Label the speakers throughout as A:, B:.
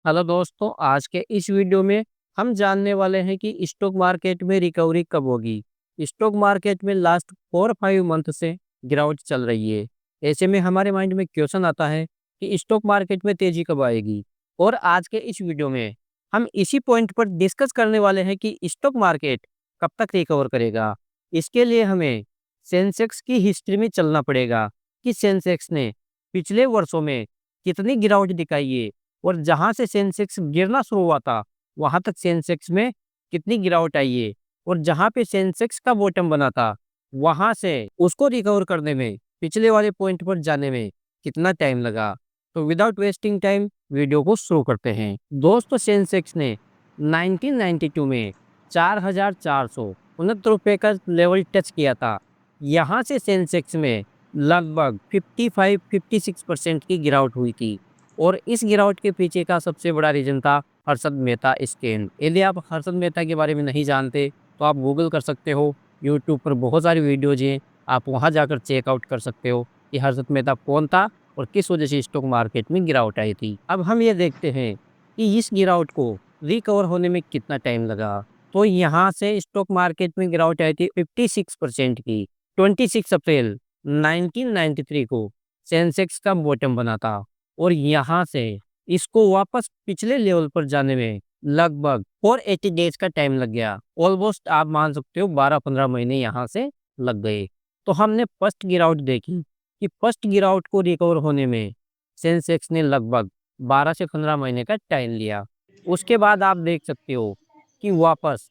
A: Hello दोस्तों, आज के इस वीडियो में हम जानने वाले हैं कि स्टॉक मार्केट में रिकवरी कब होगी। स्टॉक मार्केट में लास्ट 4-5 मंथ से गिरावट चल रही है। ऐसे में हमारे माइंड में क्वेश्चन आता है कि स्टॉक मार्केट में तेजी कब आएगी। और आज के इस वीडियो में हम इसी पॉइंट पर डिस्कस करने वाले हैं कि स्टॉक मार्केट कब तक रिकवर करेगा। इसके लिए हमें सेंसेक्स की हिस्ट्री में चलना पड़ेगा कि सेंसेक्स ने पिछले वर्षों में कितनी गिरावट दिखाई है और जहां से सेंसेक्स गिरना शुरू हुआ था वहां तक सेंसेक्स में कितनी गिरावट आई है और जहां पे सेंसेक्स का बॉटम बना था वहां से उसको रिकवर करने में पिछले वाले पॉइंट पर जाने में कितना टाइम लगा। तो विदाउट वेस्टिंग टाइम वीडियो को शुरू करते हैं। दोस्तों, सेंसेक्स ने 1992 में 4,469 का लेवल टच किया था। यहाँ से सेंसेक्स में लगभग 55-56% की गिरावट हुई थी और इस गिरावट के पीछे का सबसे बड़ा रीजन था हर्षद मेहता स्कैम। यदि आप हर्षद मेहता के बारे में नहीं जानते तो आप गूगल कर सकते हो। यूट्यूब पर बहुत सारी वीडियोज हैं, आप वहां जाकर चेकआउट कर सकते हो कि हर्षद मेहता कौन था और किस वजह से स्टॉक मार्केट में गिरावट आई थी। अब हम ये देखते हैं कि इस गिरावट को रिकवर होने में कितना टाइम लगा। तो यहाँ से स्टॉक मार्केट में गिरावट आई थी 56% की। 26 अप्रैल 1993 को सेंसेक्स का बॉटम बना था और यहाँ से इसको वापस पिछले लेवल पर जाने में लगभग 480 डेज का टाइम लग गया। ऑलमोस्ट आप मान सकते हो 12-15 महीने यहाँ से लग गए। तो हमने फर्स्ट गिरावट देखी कि फर्स्ट गिरावट को रिकवर होने में सेंसेक्स ने लगभग 12 से 15 महीने का टाइम लिया। उसके बाद आप देख सकते हो कि वापस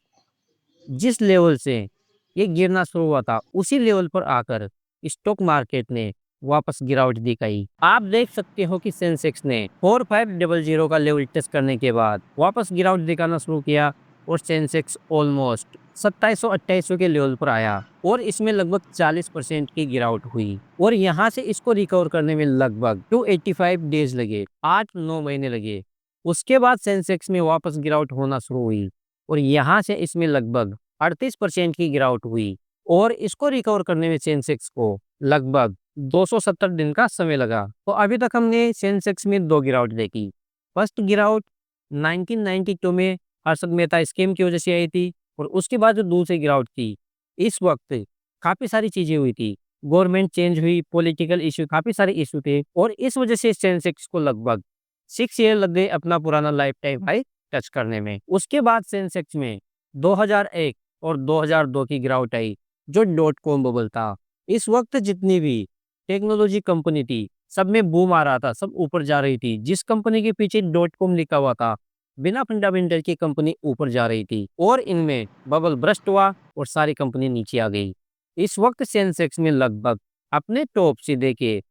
A: जिस लेवल से ये गिरना शुरू हुआ था उसी लेवल पर आकर स्टॉक मार्केट ने वापस गिरावट दिखाई। आप देख सकते हो कि सेंसेक्स ने 4500 का लेवल टच करने के बाद वापस गिरावट दिखाना शुरू किया और सेंसेक्स ऑलमोस्ट 2700-2800 के लेवल पर आया और इसमें लगभग 40% की गिरावट हुई और यहाँ से इसको रिकवर करने में लगभग 285 डेज लगे, 8-9 महीने लगे। उसके बाद सेंसेक्स में वापस गिरावट होना शुरू हुई और यहाँ से इसमें लगभग 38% की गिरावट हुई और इसको रिकवर करने में सेंसेक्स को लगभग 270 दिन का समय लगा। तो अभी तक हमने सेंसेक्स में 2 गिरावट देखी। फर्स्ट गिरावट 1992 में हर्षद मेहता स्कीम की वजह से आई थी और उसके बाद जो दूसरी गिरावट थी, इस वक्त काफ़ी सारी चीज़ें हुई थी। गवर्नमेंट चेंज हुई, पॉलिटिकल इश्यू, काफ़ी सारे इश्यू थे और इस वजह से सेंसेक्स को लगभग 6 ईयर लग गए अपना पुराना लाइफ टाइम हाई टच करने में। उसके बाद सेंसेक्स में 2001 और 2002 की गिरावट आई जो डॉट कॉम बबल था। इस वक्त जितनी भी टेक्नोलॉजी कंपनी थी सब में बूम आ रहा था, सब ऊपर जा रही थी। जिस कंपनी के पीछे डॉट कॉम लिखा हुआ था बिना फंडामेंटल की कंपनी ऊपर जा रही थी और इनमें बबल ब्रस्ट हुआ और सारी कंपनी नीचे आ गई। इस वक्त सेंसेक्स में लगभग अपने टॉप से देखे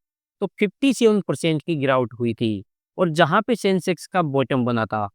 A: तो 57% की गिरावट हुई थी और जहां पे सेंसेक्स का बॉटम बना था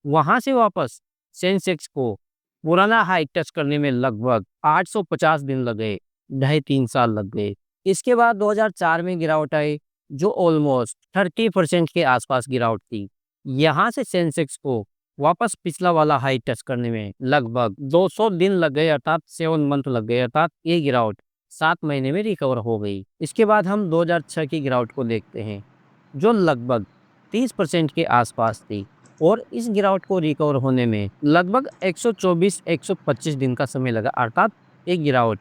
A: वहां से वापस सेंसेक्स को पुराना हाई टच करने में लगभग 850 दिन लग गए, 2.5-3 साल लग गए। इसके बाद 2004 में गिरावट आई जो ऑलमोस्ट 30% के आसपास गिरावट थी। यहाँ से सेंसेक्स को वापस पिछला वाला हाई टच करने में लगभग 200 दिन लग गए, अर्थात 7 मंथ लग गए, अर्थात ये गिरावट 7 महीने में रिकवर हो गई। इसके बाद हम 2006 की गिरावट को देखते हैं जो लगभग 30% के आसपास थी और इस गिरावट को रिकवर होने में लगभग 124-125 दिन का समय लगा, अर्थात एक गिरावट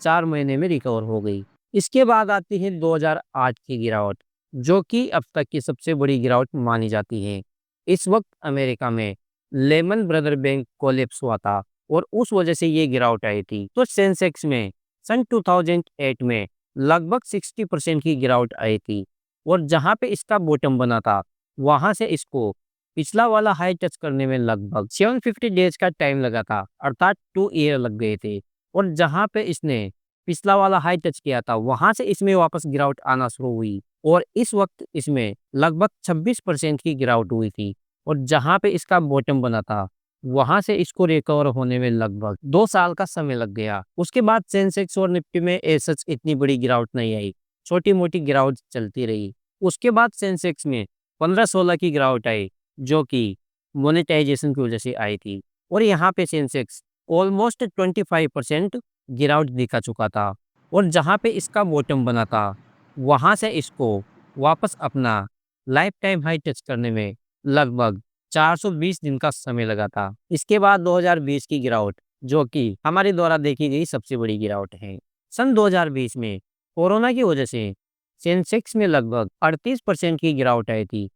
A: 4 महीने में रिकवर हो गई। इसके बाद आती है 2008 की गिरावट जो कि अब तक की सबसे बड़ी गिरावट मानी जाती है। इस वक्त अमेरिका में लेमन ब्रदर बैंक कोलैप्स हुआ था और उस वजह से ये गिरावट आई थी। तो सेंसेक्स में सन 2008 में लगभग 60% की गिरावट आई थी और जहां पे इसका बॉटम बना था वहां से इसको पिछला वाला हाई टच करने में लगभग 750 डेज का टाइम लगा था, अर्थात 2 ईयर लग गए थे और जहां पे इसने पिछला वाला हाई टच किया था वहां से इसमें वापस गिरावट आना शुरू हुई और इस वक्त इसमें लगभग 26% की गिरावट हुई थी और जहां पे इसका बॉटम बना था वहां से इसको रिकवर होने में लगभग 2 साल का समय लग गया। उसके बाद सेंसेक्स और निफ्टी में ऐसा इतनी बड़ी गिरावट नहीं आई, छोटी मोटी गिरावट चलती रही। उसके बाद सेंसेक्स में 15-16 की गिरावट आई जो कि मोनेटाइजेशन की वजह से आई थी और यहाँ पे सेंसेक्स ऑलमोस्ट 25% गिरावट दिखा चुका था और जहाँ पे इसका बॉटम बना था वहाँ से इसको वापस अपना लाइफ टाइम हाई टच करने में लगभग 420 दिन का समय लगा था। इसके बाद 2020 की गिरावट, जो कि हमारे द्वारा देखी गई सबसे बड़ी गिरावट है। सन 2020 में कोरोना की वजह से सेंसेक्स में लगभग 38% की गिरावट आई थी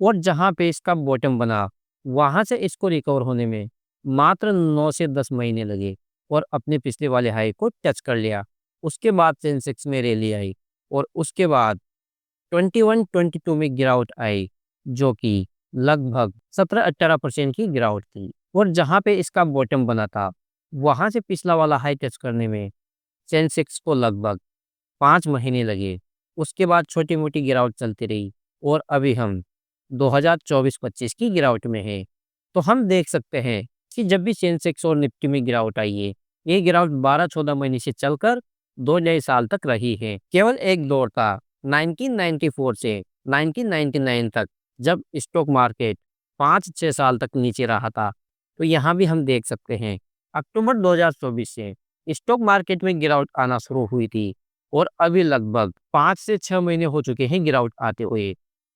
A: और जहां पे इसका बॉटम बना, वहां से इसको रिकवर होने में मात्र 9 से 10 महीने लगे और अपने पिछले वाले हाई को टच कर लिया। उसके बाद सेंसेक्स में रैली आई और उसके बाद 21-22 में गिरावट आई, जो कि लगभग 17-18% की गिरावट थी और जहां पे इसका बॉटम बना था, वहां से पिछला वाला हाई टच करने में सेंसेक्स को लगभग 5 महीने लगे। उसके बाद छोटी-मोटी गिरावट चलती रही और अभी हम 2024-25 की गिरावट में हैं। तो हम देख सकते हैं कि जब भी सेंसेक्स और निफ्टी में गिरावट आई है, ये गिरावट 12-14 महीने से चलकर 2 ढाई साल तक रही है। केवल एक दौर था 1994 से 1999 तक, जब स्टॉक मार्केट 5-6 साल तक नीचे रहा था। तो यहाँ भी हम देख सकते हैं अक्टूबर 2024 से स्टॉक मार्केट में गिरावट आना शुरू हुई थी और अभी लगभग 5 से 6 महीने हो चुके हैं गिरावट आते हुए।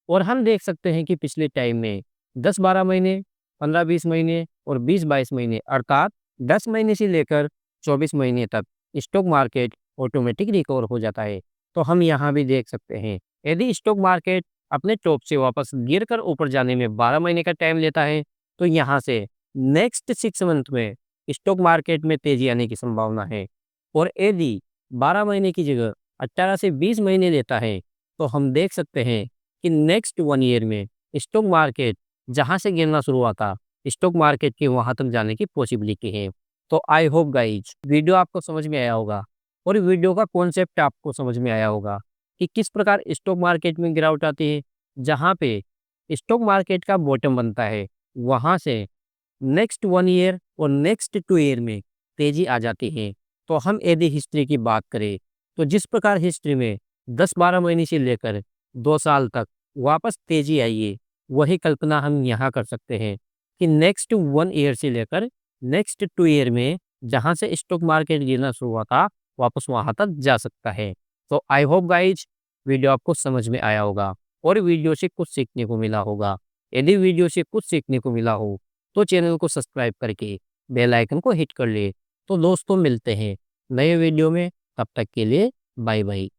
A: और हम देख सकते हैं कि पिछले टाइम में 10-12 महीने, 15-20 महीने और 20-22 महीने, अर्थात 10 महीने से लेकर 24 महीने तक स्टॉक मार्केट ऑटोमेटिक रिकवर हो जाता है। तो हम यहाँ भी देख सकते हैं, यदि स्टॉक मार्केट अपने टॉप से वापस गिर कर ऊपर जाने में 12 महीने का टाइम लेता है, तो यहाँ से नेक्स्ट 6 मंथ में स्टॉक मार्केट में तेजी आने की संभावना है। और यदि 12 महीने की जगह 18 से 20 महीने लेता है, तो हम देख सकते हैं कि नेक्स्ट 1 ईयर में स्टॉक मार्केट जहाँ से गिरना शुरू हुआ था, स्टॉक मार्केट के वहाँ तक जाने की पॉसिबिलिटी है। तो आई होप गाइज वीडियो आपको समझ में आया होगा और वीडियो का कॉन्सेप्ट आपको समझ में आया होगा कि किस प्रकार स्टॉक मार्केट में गिरावट आती है। जहाँ पे स्टॉक मार्केट का बॉटम बनता है, वहाँ से नेक्स्ट 1 ईयर और नेक्स्ट 2 ईयर में तेजी आ जाती है। तो हम यदि हिस्ट्री की बात करें, तो जिस प्रकार हिस्ट्री में 10-12 महीने से लेकर 2 साल तक वापस तेजी आई है, वही कल्पना हम यहाँ कर सकते हैं कि नेक्स्ट 1 ईयर से लेकर नेक्स्ट 2 ईयर में जहाँ से स्टॉक मार्केट गिरना शुरू हुआ था, वापस वहाँ तक जा सकता है। तो आई होप गाइज वीडियो आपको समझ में आया होगा और वीडियो से कुछ सीखने को मिला होगा। यदि वीडियो से कुछ सीखने को मिला हो, तो चैनल को सब्सक्राइब करके बेल आइकन को हिट कर ले। तो दोस्तों मिलते हैं नए वीडियो में, तब तक के लिए बाय बाय।